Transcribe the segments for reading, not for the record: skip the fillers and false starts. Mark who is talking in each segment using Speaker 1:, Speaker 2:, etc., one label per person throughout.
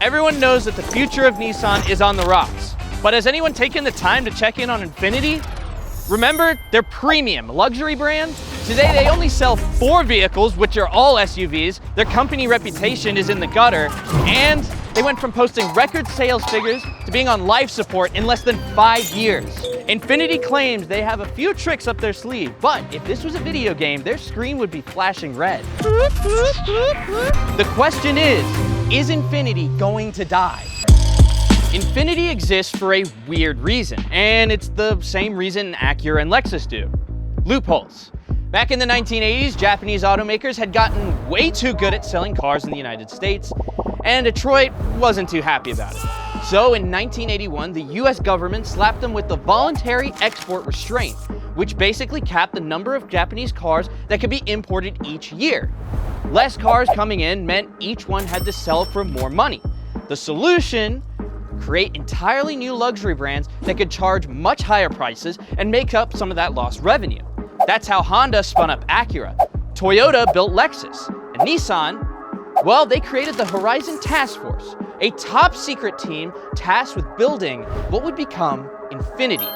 Speaker 1: everyone knows that the future of Nissan is on the rocks. But has anyone taken the time to check in on Infiniti? Remember, they're premium luxury brand? Today they only sell 4 vehicles, which are all SUVs. Their company reputation is in the gutter, and they went from posting record sales figures to being on life support in less than 5 years. Infiniti claims they have a few tricks up their sleeve, but if this was a video game, their screen would be flashing red. The question is Infiniti going to die? Infiniti exists for a weird reason, and it's the same reason Acura and Lexus do. Loopholes. Back in the 1980s, Japanese automakers had gotten way too good at selling cars in the United States, and Detroit wasn't too happy about it. So in 1981, the US government slapped them with the voluntary export restraint, which basically capped the number of Japanese cars that could be imported each year. Less cars coming in meant each one had to sell for more money. The solution? Create entirely new luxury brands that could charge much higher prices and make up some of that lost revenue. That's how Honda spun up Acura, Toyota built Lexus, and Nissan, well, they created the Horizon Task Force, a top secret team tasked with building what would become Infiniti.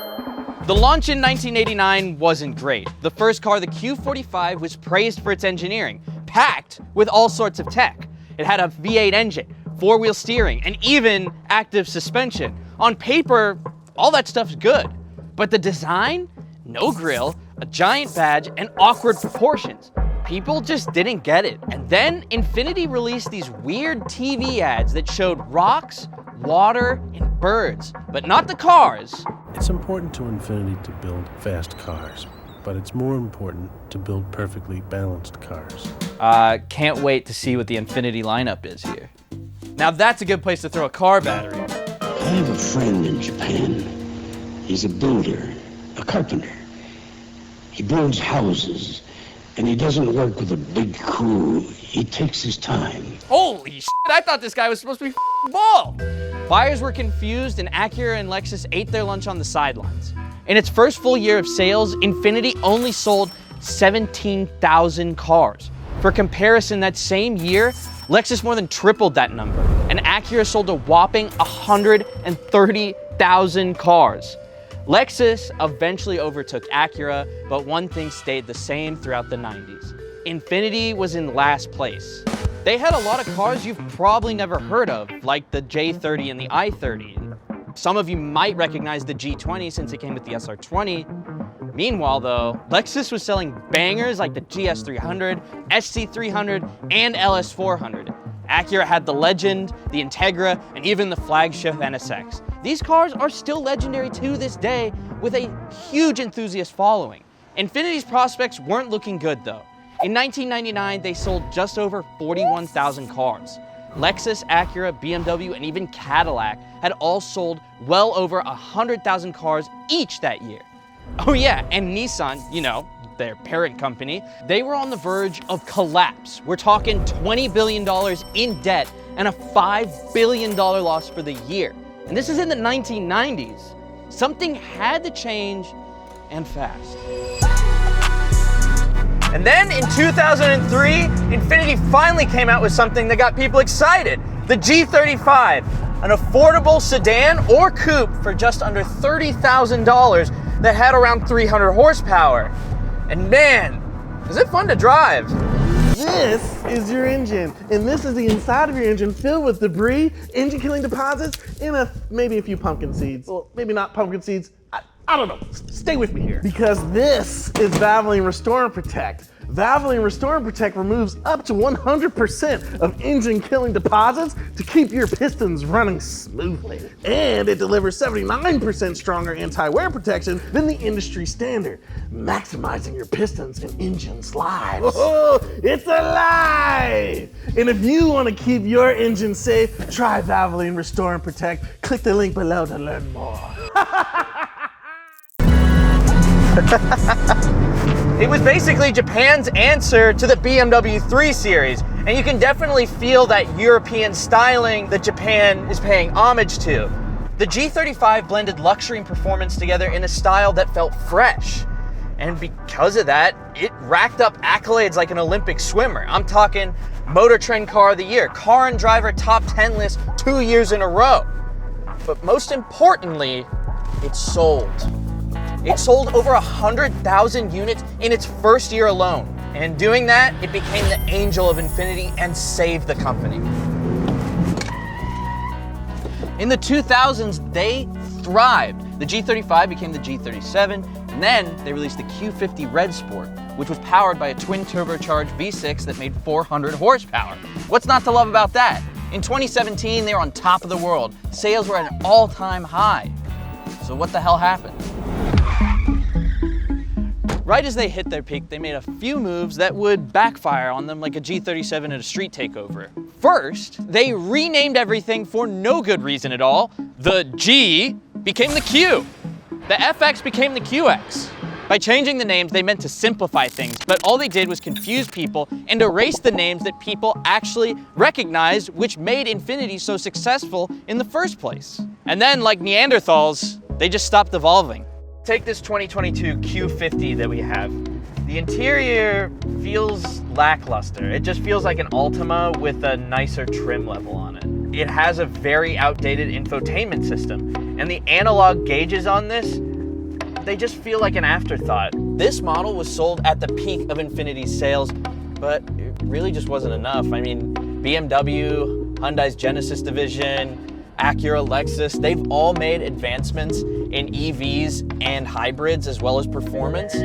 Speaker 1: The launch in 1989 wasn't great. The first car, the Q45, was praised for its engineering, packed with all sorts of tech. It had a V8 engine, 4-wheel steering, and even active suspension. On paper, all that stuff's good. But the design? No grille, a giant badge, and awkward proportions. People just didn't get it. And then Infiniti released these weird TV ads that showed rocks, water, and birds, but not the cars.
Speaker 2: It's important to Infiniti to build fast cars, but it's more important to build perfectly balanced cars.
Speaker 1: Can't wait to see what the Infiniti lineup is here. Now that's a good place to throw a car battery.
Speaker 3: I have a friend in Japan. He's a builder, a carpenter. He builds houses, and he doesn't work with a big crew. He takes his time.
Speaker 1: Holy shit, I thought this guy was supposed to be bald. Buyers were confused, and Acura and Lexus ate their lunch on the sidelines. In its first full year of sales, Infiniti only sold 17,000 cars. For comparison, that same year, Lexus more than tripled that number, and Acura sold a whopping 130,000 cars. Lexus eventually overtook Acura, but one thing stayed the same throughout the 90s. Infiniti was in last place. They had a lot of cars you've probably never heard of, like the J30 and the i30. Some of you might recognize the G20 since it came with the SR20. Meanwhile though, Lexus was selling bangers like the GS300, SC300, and LS400. Acura had the Legend, the Integra, and even the flagship NSX. These cars are still legendary to this day with a huge enthusiast following. Infiniti's prospects weren't looking good though. In 1999, they sold just over 41,000 cars. Lexus, Acura, BMW, and even Cadillac had all sold well over 100,000 cars each that year. Oh yeah, and Nissan, you know, their parent company, they were on the verge of collapse. We're talking $20 billion in debt and a $5 billion loss for the year. And this is in the 1990s. Something had to change, and fast. And then in 2003, Infiniti finally came out with something that got people excited. The G35, an affordable sedan or coupe for just under $30,000 that had around 300 horsepower. And man, is it fun to drive.
Speaker 4: This is your engine, and this is the inside of your engine filled with debris, engine-killing deposits, and maybe a few pumpkin seeds. Well, maybe not pumpkin seeds. I don't know. Stay with me here. Because this is Valvoline Restore and Protect. Valvoline Restore and Protect removes up to 100% of engine-killing deposits to keep your pistons running smoothly. And it delivers 79% stronger anti-wear protection than the industry standard, maximizing your pistons and engine's lives. Oh, it's alive! And if you want to keep your engine safe, try Valvoline Restore and Protect. Click the link below to learn more.
Speaker 1: It was basically Japan's answer to the BMW 3 Series, and you can definitely feel that European styling that Japan is paying homage to. The G35 blended luxury and performance together in a style that felt fresh. And because of that, it racked up accolades like an Olympic swimmer. I'm talking Motor Trend Car of the Year, Car and Driver Top 10 list 2 years in a row. But most importantly, it sold. It sold over 100,000 units in its first year alone. And doing that, it became the angel of Infiniti and saved the company. In the 2000s, they thrived. The G35 became the G37, and then they released the Q50 Red Sport, which was powered by a twin turbocharged V6 that made 400 horsepower. What's not to love about that? In 2017, they were on top of the world. Sales were at an all-time high. So what the hell happened? Right as they hit their peak, they made a few moves that would backfire on them like a G37 at a street takeover. First, they renamed everything for no good reason at all. The G became the Q. The FX became the QX. By changing the names, they meant to simplify things, but all they did was confuse people and erase the names that people actually recognized, which made Infiniti so successful in the first place. And then, like Neanderthals, they just stopped evolving. Take this 2022 Q50 that we have. The interior feels lackluster. It just feels like an Altima with a nicer trim level on it. It has a very outdated infotainment system, and the analog gauges on this, they just feel like an afterthought. This model was sold at the peak of Infiniti's sales, but it really just wasn't enough. I mean, BMW, Hyundai's Genesis division, Acura, Lexus, they've all made advancements in EVs and hybrids as well as performance,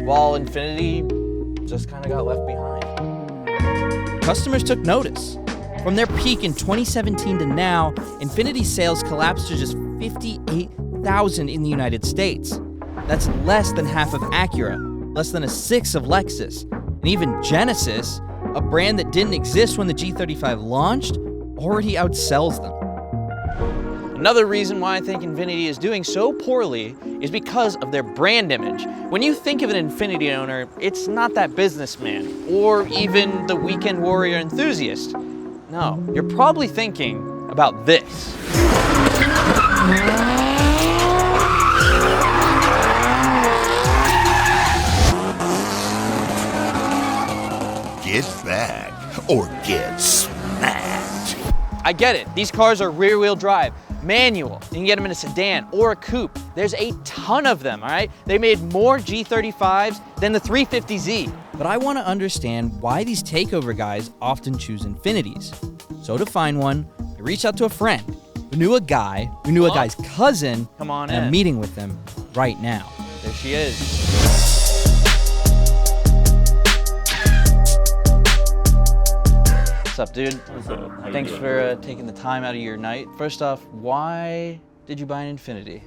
Speaker 1: while Infiniti just kind of got left behind. Customers took notice. From their peak in 2017 to now, Infiniti's sales collapsed to just 58,000 in the United States. That's less than half of Acura, less than a sixth of Lexus, and even Genesis, a brand that didn't exist when the G35 launched, already outsells them. Another reason why I think Infiniti is doing so poorly is because of their brand image. When you think of an Infiniti owner, it's not that businessman or even the weekend warrior enthusiast. No, you're probably thinking about this.
Speaker 5: Get back or get smacked.
Speaker 1: I get it. These cars are rear-wheel drive, manual. You can get them in a sedan or a coupe. There's a ton of them, all right? They made more G35s than the 350Z. But I want to understand why these takeover guys often choose Infinitis. So to find one, I reached out to a friend who knew a guy, who knew a guy's cousin. Come on in. And I'm meeting with them right now. There she is. What's up, dude?
Speaker 6: What's up?
Speaker 1: Thanks for taking the time out of your night. First off, why did you buy an Infiniti?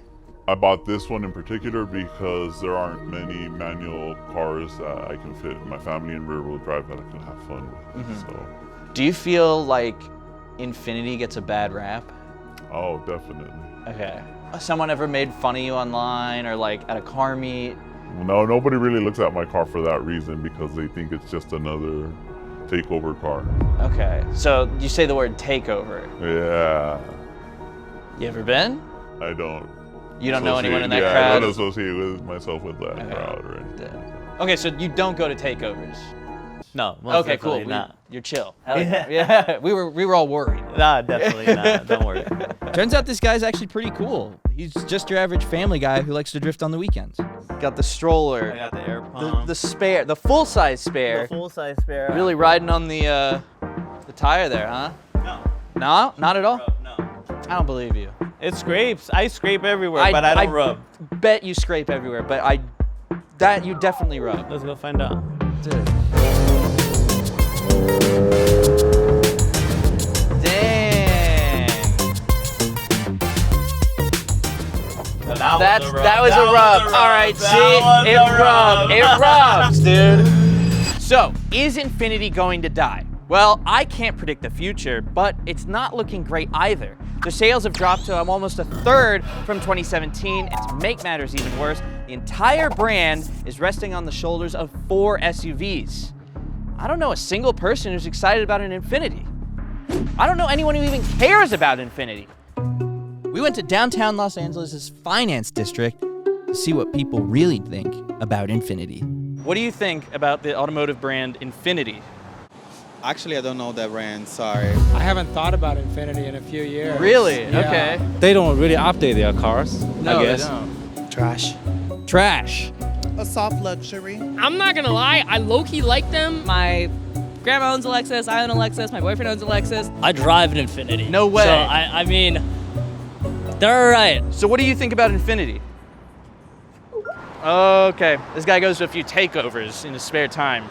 Speaker 6: I bought this one in particular because there aren't many manual cars that I can fit in my family and rear-wheel drive that I can have fun with. So,
Speaker 1: Do you feel like Infiniti gets a bad rap?
Speaker 6: oh, definitely.
Speaker 1: Okay. Someone ever made fun of you online or like at a car meet?
Speaker 6: No, nobody really looks at my car for that reason because they think it's just another takeover car.
Speaker 1: Okay. So you say the word takeover.
Speaker 6: Yeah,
Speaker 1: You ever been?
Speaker 6: I don't.
Speaker 1: You don't know anyone in that
Speaker 6: I
Speaker 1: crowd?
Speaker 6: don't associate with myself with that
Speaker 1: Okay.
Speaker 6: crowd or anything.
Speaker 1: Okay, so you don't go to takeovers.
Speaker 7: No, most
Speaker 1: Okay, cool.
Speaker 7: definitely not.
Speaker 1: You're chill.
Speaker 7: Yeah.
Speaker 1: Yeah. We were all worried.
Speaker 7: Nah, definitely not. Don't worry.
Speaker 1: Turns out this guy's actually pretty cool. He's just your average family guy who likes to drift on the weekends. Got the stroller.
Speaker 7: I got the air pump.
Speaker 1: The spare, the full-size spare.
Speaker 7: The full-size spare.
Speaker 1: Really riding on the tire there, huh?
Speaker 7: No.
Speaker 1: No, not at all.
Speaker 7: No.
Speaker 1: I don't believe you.
Speaker 7: It scrapes. I scrape everywhere, but I don't rub.
Speaker 1: Bet you scrape everywhere, but that you definitely rub.
Speaker 7: Let's go find out.
Speaker 1: Dude. Dang. That was a rub. All right, see, it rubs, dude. So, is Infiniti going to die? Well, I can't predict the future, but it's not looking great either. Their sales have dropped to almost a third from 2017, and to make matters even worse, the entire brand is resting on the shoulders of 4 SUVs. I don't know a single person who's excited about an Infiniti. I don't know anyone who even cares about Infiniti. We went to downtown Los Angeles' finance district to see what people really think about Infiniti. What do you think about the automotive brand Infiniti?
Speaker 8: Actually, I don't know that brand, sorry.
Speaker 9: I haven't thought about Infiniti in a few years.
Speaker 1: Really?
Speaker 9: Yeah.
Speaker 1: Okay.
Speaker 10: They don't really update their cars,
Speaker 1: No,
Speaker 10: I guess.
Speaker 1: they don't.
Speaker 9: Trash.
Speaker 1: Trash.
Speaker 8: A soft luxury.
Speaker 11: I'm not gonna lie, I low-key like them. My grandma owns a Lexus, I own a Lexus, my boyfriend owns a Lexus.
Speaker 12: I drive an Infiniti.
Speaker 1: No way.
Speaker 12: So, I mean, they're all right.
Speaker 1: So what do you think about Infiniti? Okay, this guy goes to a few takeovers in his spare time.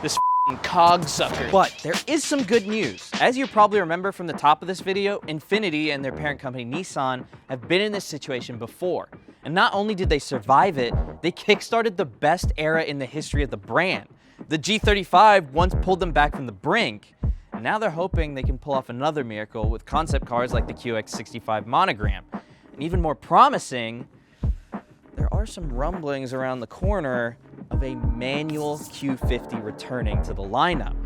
Speaker 1: This cog sucker. But there is some good news. As you probably remember from the top of this video, Infiniti and their parent company Nissan have been in this situation before. And not only did they survive it, they kickstarted the best era in the history of the brand. The G35 once pulled them back from the brink, and now they're hoping they can pull off another miracle with concept cars like the QX65 Monogram. And even more promising, there are some rumblings around the corner of a manual Q50 returning to the lineup.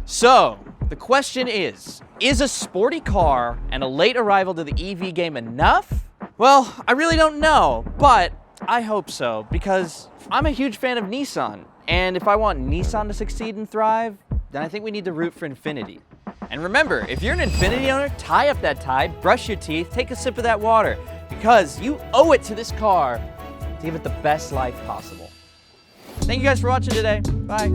Speaker 1: So, the question is a sporty car and a late arrival to the EV game enough? Well, I really don't know, but I hope so, because I'm a huge fan of Nissan, and if I want Nissan to succeed and thrive, then I think we need to root for Infiniti. And remember, if you're an Infiniti owner, tie up that tie, brush your teeth, take a sip of that water, because you owe it to this car to give it the best life possible. Thank you guys for watching today. Bye.